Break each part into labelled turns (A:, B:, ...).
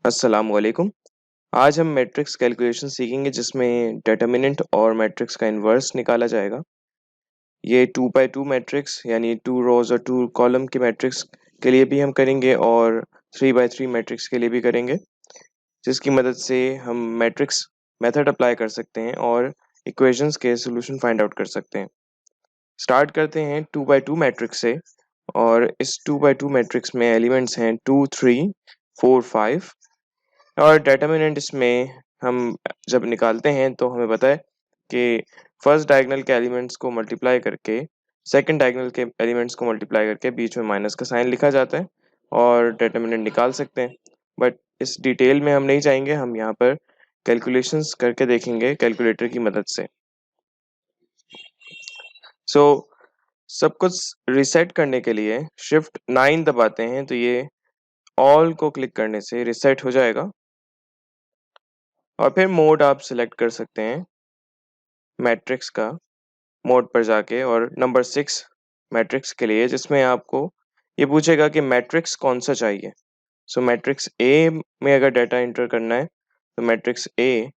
A: अस्सलामुअलैकुम। आज हम मैट्रिक्स कैलकुलेशन सीखेंगे जिसमें डिटर्मिनेंट और मैट्रिक्स का इन्वर्स निकाला जाएगा। ये 2 बाय 2 मैट्रिक्स यानी 2 रोज़ और 2 कॉलम के मैट्रिक्स के लिए भी हम करेंगे और 3 बाय 3 मैट्रिक्स के लिए भी करेंगे, जिसकी मदद से हम मैट्रिक्स मेथड अप्लाई कर सकते हैं और इक्वेशंस के सॉल्यूशन फाइंड आउट कर सकते हैं। स्टार्ट करते हैं 2 बाय 2 मैट्रिक्स से और इस 2 बाय 2 मैट्रिक्स में एलिमेंट्स हैं 2, 3, 4, 5 और डिटर्मिनेंट इसमें हम जब निकालते हैं तो हमें पता है कि फर्स्ट डायगोनल के एलिमेंट्स को मल्टीप्लाई करके सेकंड डायगोनल के एलिमेंट्स को मल्टीप्लाई करके बीच में माइनस का साइन लिखा जाता है और डिटर्मिनेंट निकाल सकते हैं। बट इस डिटेल में हम नहीं जाएंगे, हम यहाँ पर कैलकुलेशंस करके देखेंगे कैलकुलेटर की मदद से। सो सब कुछ रिसेट करने के लिए शिफ्ट 9 दबाते हैं तो ये ऑल को क्लिक करने से रिसेट हो जाएगा और फिर मोड आप सिलेक्ट कर सकते हैं मैट्रिक्स का मोड पर जाके और नंबर 6 मैट्रिक्स के लिए, जिसमें आपको ये पूछेगा कि मैट्रिक्स कौन सा चाहिए। सो मैट्रिक्स ए में अगर डाटा एंटर करना है तो मैट्रिक्स ए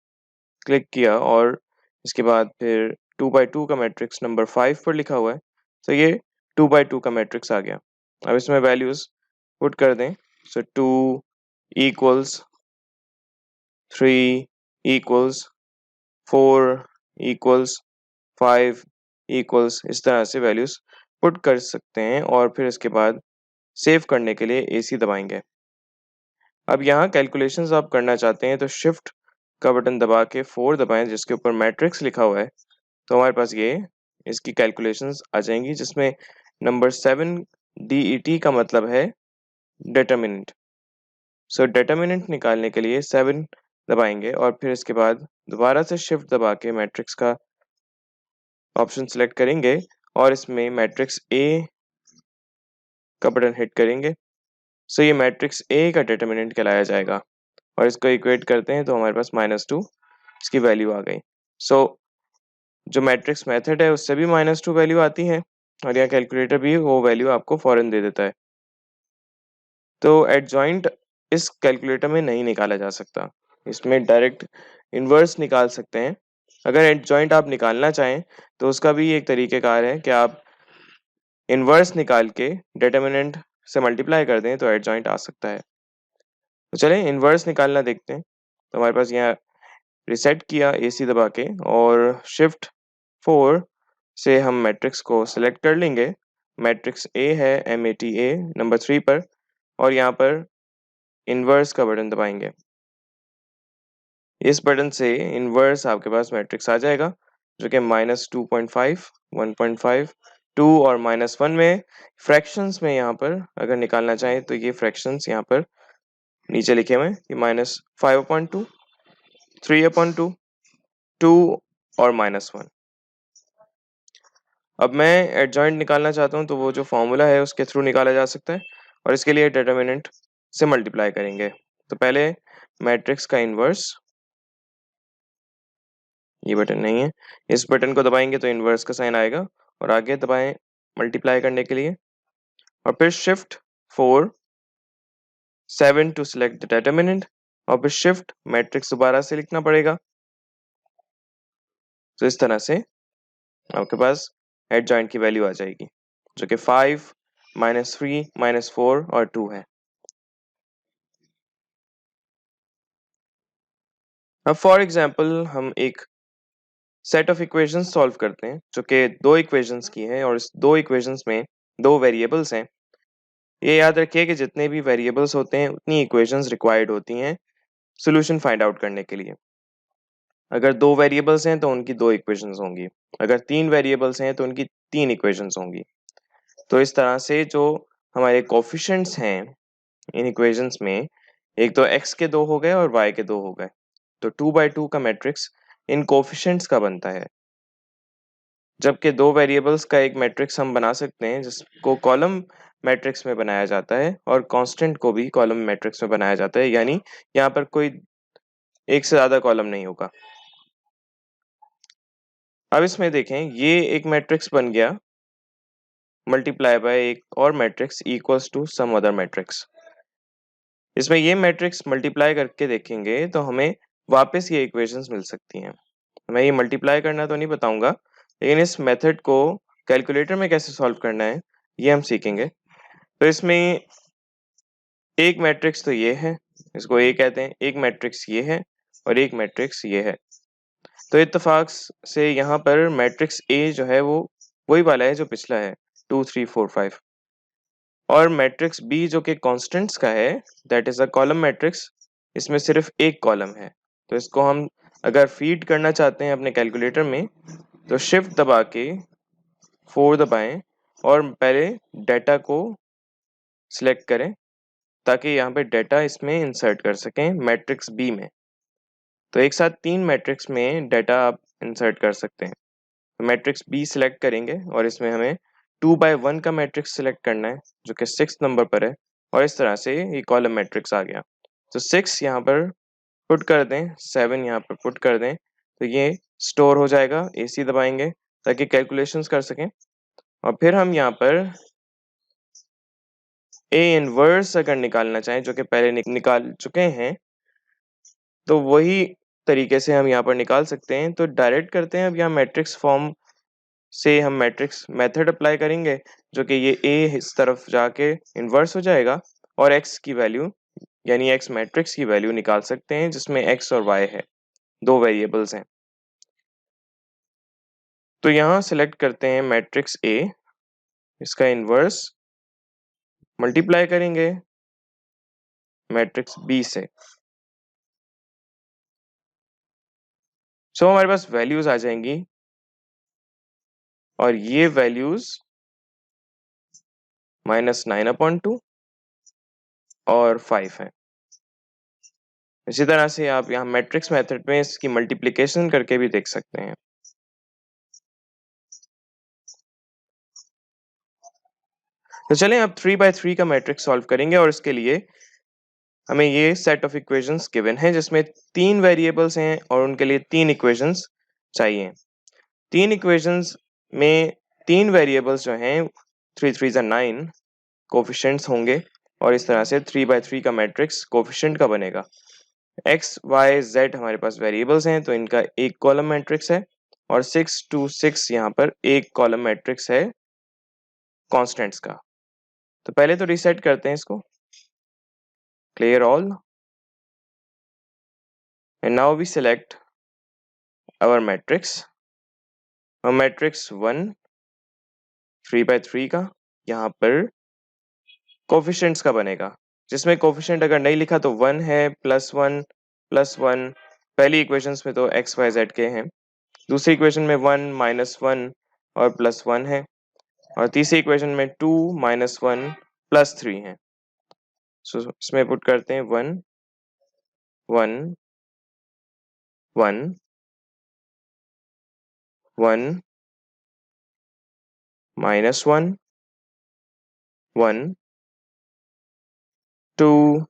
A: क्लिक किया और इसके बाद फिर 2 बाय 2 का मैट्रिक्स नंबर 5 पर लिखा हुआ है, तो ये 2 बाय 2 का मैट्रिक्स आ गया। अब इसमें वैल्यूज पुट कर दें। सो 2 इक्वल्स 3 इक्वल्स 4 इक्वल्स 5 इक्वल्स, इस तरह से वैल्यूज पुट कर सकते हैं और फिर इसके बाद सेव करने के लिए एसी दबाएंगे। अब यहाँ कैलकुलेशंस आप करना चाहते हैं तो शिफ्ट का बटन दबा के 4 दबाएं जिसके ऊपर मैट्रिक्स लिखा हुआ है, तो हमारे पास ये इसकी कैलकुलेशंस आ जाएंगी, जिसमें नंबर 7 DET का मतलब है डिटर्मिनेंट। सो डिटर्मिनेंट निकालने के लिए 7 दबाएंगे और फिर इसके बाद दोबारा से शिफ्ट दबा के मैट्रिक्स का ऑप्शन सेलेक्ट करेंगे और इसमें मैट्रिक्स ए का बटन हिट करेंगे। सो ये मैट्रिक्स ए का डिटर्मिनेंट कहलाया जाएगा और इसको इक्वेट करते हैं तो हमारे पास -2 इसकी वैल्यू आ गई। सो जो मैट्रिक्स मेथड है उससे भी -2 वैल्यू आती है और यहाँ कैलकुलेटर भी वो वैल्यू आपको फौरन दे देता है। तो एडजॉइंट इस कैलकुलेटर में नहीं निकाला जा सकता, इसमें डायरेक्ट इन्वर्स निकाल सकते हैं। अगर एडजॉइंट आप निकालना चाहें तो उसका भी एक तरीक़ेकार है कि आप इन्वर्स निकाल के डिटर्मिनेंट से मल्टीप्लाई कर दें तो एडजॉइंट आ सकता है। तो चलें इन्वर्स निकालना देखते हैं। तो हमारे पास यहाँ रिसेट किया एसी दबा के और शिफ्ट 4 से हम मैट्रिक्स को सिलेक्ट कर लेंगे। मैट्रिक्स ए है MATA नंबर 3 पर और यहाँ पर इन्वर्स का बटन दबाएंगे। इस बटन से इन्वर्स आपके पास मैट्रिक्स आ जाएगा जो कि -2.5, 1.5, 2 और -1 में फ्रैक्शंस में यहाँ पर अगर निकालना चाहें तो ये फ्रैक्शंस यहाँ पर नीचे लिखे हुए हैं कि -5/2, 3/2, 2 और -1। अब मैं एडजॉइंट निकालना चाहता हूँ तो वो जो फॉर्मूला है उसके थ्रू निकाला जा सकता है और इसके लिए डिटर्मिनेंट से मल्टीप्लाई करेंगे। तो पहले मैट्रिक्स का इन्वर्स, ये बटन नहीं है, इस बटन को दबाएंगे तो इन्वर्स का साइन आएगा और आगे दबाएं मल्टीप्लाई करने के लिए और फिर shift 4 7 to select the determinant और फिर शिफ्ट मैट्रिक्स दोबारा से लिखना पड़ेगा। तो इस तरह से आपके पास एडजॉइंट की वैल्यू आ जाएगी जो कि 5, -3, -4 और 2 है। अब फॉर एग्जांपल हम एक सेट ऑफ इक्वेशंस सॉल्व करते हैं जो कि दो इक्वेशंस की है और इस दो इक्वेशंस में दो वेरिएबल्स हैं। ये याद रखिए कि जितने भी वेरिएबल्स होते हैं उतनी इक्वेशंस रिक्वायर्ड होती हैं सॉल्यूशन फाइंड आउट करने के लिए। अगर दो वेरिएबल्स हैं तो उनकी दो इक्वेशंस होंगी, अगर तीन वेरिएबल्स हैं तो उनकी तीन इक्वेशंस होंगी। तो इस तरह से जो हमारे कोफिशिएंट्स हैं इन इक्वेशंस में, एक तो x के दो हो गए और y के दो हो गए, तो 2 बाय 2 का मैट्रिक्स इन कोफिशिएंट्स का बनता है। जबकि दो वेरिएबल्स का एक मैट्रिक्स हम बना सकते हैं जिसको कॉलम मैट्रिक्स में बनाया जाता है और कांस्टेंट को भी कॉलम मैट्रिक्स में बनाया जाता है, यानी यहाँ पर कोई एक से ज्यादा कॉलम नहीं होगा। अब इसमें देखें ये एक मैट्रिक्स बन गया मल्टीप्लाई बाय एक और matrix equals to some other matrix. इसमें ये मैट्रिक्स मल्टीप्लाई करके देखेंगे तो हमें वापस ये इक्वेशंस मिल सकती हैं। मैं ये मल्टीप्लाई करना तो नहीं बताऊंगा, लेकिन इस मेथड को कैलकुलेटर में कैसे सॉल्व करना है ये हम सीखेंगे। तो इसमें एक मैट्रिक्स तो ये है, इसको ए कहते हैं, एक मैट्रिक्स ये है और एक मैट्रिक्स ये है। तो इत्तेफाक से यहाँ पर मैट्रिक्स ए जो है वो वही वाला है जो पिछला है, 2 3 4 5, और मैट्रिक्स बी जो कि कॉन्स्टेंट्स का है, that is a column matrix, इसमें सिर्फ एक कॉलम है। तो इसको हम अगर फीड करना चाहते हैं अपने कैलकुलेटर में तो शिफ्ट दबा के 4 दबाएं और पहले डाटा को सिलेक्ट करें ताकि यहाँ पे डाटा इसमें इंसर्ट कर सकें मैट्रिक्स बी में। तो एक साथ 3 मैट्रिक्स में डाटा आप इंसर्ट कर सकते हैं। तो मैट्रिक्स बी सिलेक्ट करेंगे और इसमें हमें 2/1 का मैट्रिक्स सिलेक्ट करना है जो कि 6 नंबर पर है, और इस तरह से ये कॉलम मैट्रिक्स आ गया। तो 6 यहाँ पर पुट कर दें, 7 यहाँ पर पुट कर दें, तो ये स्टोर हो जाएगा। AC दबाएंगे ताकि कैलकुलेशंस कर सकें, और फिर हम यहाँ पर ए इनवर्स अगर निकालना चाहें जो कि पहले निकाल चुके हैं तो वही तरीके से हम यहाँ पर निकाल सकते हैं। तो डायरेक्ट करते हैं, अब यहाँ मैट्रिक्स फॉर्म से हम मैट्रिक्स मेथड अप्लाई करेंगे जो कि ये ए इस तरफ जाके इन्वर्स हो जाएगा और एक्स की वैल्यू यानी एक्स मैट्रिक्स की वैल्यू निकाल सकते हैं जिसमें एक्स और वाई है, दो वेरिएबल्स हैं। तो यहाँ सिलेक्ट करते हैं मैट्रिक्स ए, इसका इन्वर्स मल्टीप्लाई करेंगे मैट्रिक्स बी से। सो हमारे पास वैल्यूज आ जाएंगी और ये वैल्यूज -9/2 और 5 है। इसी तरह से आप यहाँ मैट्रिक्स मेथड में इसकी मल्टीप्लिकेशन करके भी देख सकते हैं। तो चलें अब 3/3 का मैट्रिक्स सॉल्व करेंगे, और इसके लिए हमें ये सेट ऑफ इक्वेशंस गिवन है जिसमें 3 वेरिएबल्स हैं और उनके लिए 3 इक्वेशंस चाहिए। 3 इक्वेशंस में 3 वेरिएबल्स जो हैं 3 3 9 कोफिशिएंट्स होंगे, और इस तरह से 3/3 का मैट्रिक्स कोफिशिएंट का बनेगा। एक्स वाई जेड हमारे पास वेरिएबल्स हैं तो इनका एक कॉलम मैट्रिक्स है, और 6 2 6 यहाँ पर एक कॉलम मैट्रिक्स है कॉन्स्टेंट्स का। तो पहले तो रीसेट करते हैं इसको, clear all, and now we select our matrix. और मैट्रिक्स 1 3/3 का यहाँ पर कोफिशिएंट्स का बनेगा, जिसमें कोफिशिएंट अगर नहीं लिखा तो 1 है, +1 +1। पहली इक्वेशंस में तो एक्स वाई जेड के हैं, दूसरी इक्वेशन में 1 -1 और +1 है, और तीसरी इक्वेशन में 2 -1 +3 है। सो इसमें पुट करते हैं 1 1 1 1 -1 1 2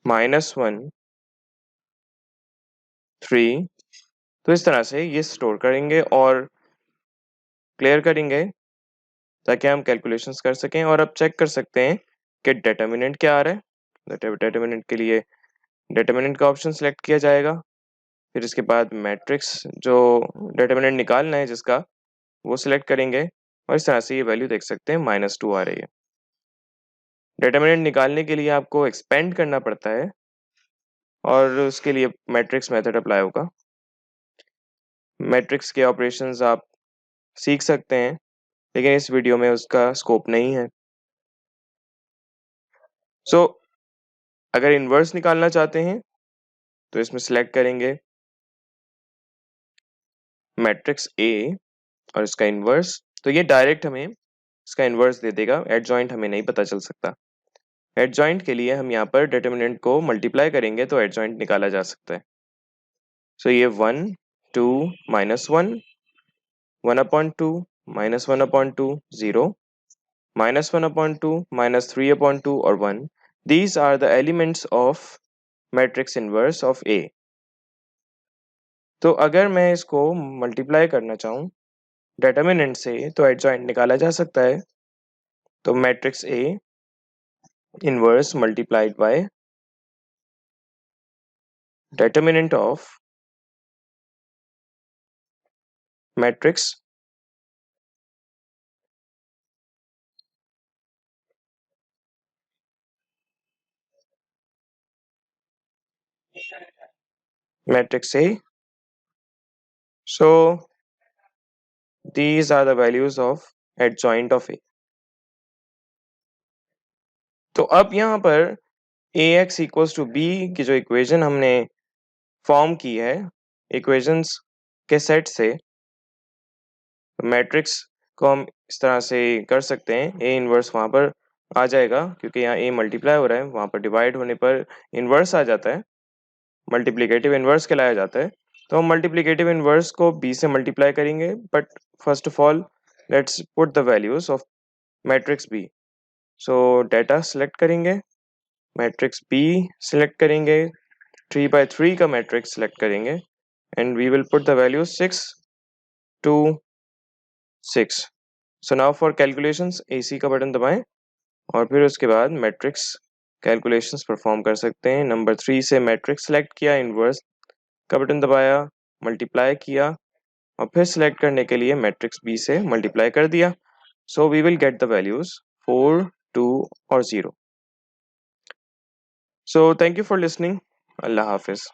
A: -1 3। तो इस तरह से ये स्टोर करेंगे और क्लियर करेंगे ताकि हम कैलकुलेशंस कर सकें। और अब चेक कर सकते हैं कि डिटर्मिनेंट क्या आ रहा है। डिटर्मिनेंट के लिए डिटर्मिनेंट का ऑप्शन सेलेक्ट किया जाएगा, फिर इसके बाद मैट्रिक्स जो डिटर्मिनेंट निकालना है जिसका वो सिलेक्ट करेंगे, और इस तरह से ये वैल्यू देख सकते हैं -2 आ रही है। डिटर्मिनेंट निकालने के लिए आपको एक्सपेंड करना पड़ता है और उसके लिए मैट्रिक्स मेथड अप्लाई होगा। मैट्रिक्स के ऑपरेशंस आप सीख सकते हैं, लेकिन इस वीडियो में उसका स्कोप नहीं है। सो अगर इन्वर्स निकालना चाहते हैं तो इसमें सिलेक्ट करेंगे मैट्रिक्स ए और इसका इन्वर्स, तो ये डायरेक्ट हमें इसका इन्वर्स दे देगा, एडजॉइंट हमें नहीं पता चल सकता। एडजॉइंट के लिए हम यहाँ पर डिटर्मिनेंट को मल्टीप्लाई करेंगे तो एडजॉइंट निकाला जा सकता है। सो ये 1 2 -1 1/2 -1/2 0 -1/2 -3/2 और 1, these are the elements of matrix inverse of A। तो अगर मैं इसको मल्टीप्लाई करना चाहूँ डिटर्मिनेंट से तो एडजॉइंट निकाला जा सकता है। तो matrix A inverse multiplied by determinant of matrix matrix A. So these are the values of adjoint of A. तो अब यहाँ पर ax इक्वल्स टू बी की जो इक्वेशन हमने फॉर्म की है इक्वेशंस के सेट से, मैट्रिक्स को हम इस तरह से कर सकते हैं। ए इनवर्स वहाँ पर आ जाएगा क्योंकि यहाँ ए मल्टीप्लाई हो रहा है, वहाँ पर डिवाइड होने पर इनवर्स आ जाता है, मल्टीप्लिकेटिव इनवर्स कहलाया जाता है। तो हम मल्टीप्लिकेटिव इनवर्स को बी से मल्टीप्लाई करेंगे, but first of all let's put the values of matrix B. So data select करेंगे, मैट्रिक्स बी सिलेक्ट करेंगे, 3 by 3 का मैट्रिक्स सेलेक्ट करेंगे and we will put the value 6 2 6। So now for calculations AC का button दबाएं और फिर उसके बाद मैट्रिक्स कैलकुलेशंस परफॉर्म कर सकते हैं। नंबर 3 से मैट्रिक्स सेलेक्ट किया, इनवर्स का बटन दबाया, मल्टीप्लाई किया और फिर सिलेक्ट करने के लिए मैट्रिक्स बी से मल्टीप्लाई कर दिया। So we will get the values 4 2 और 0। So thank you for listening. अल्लाह हाफिज।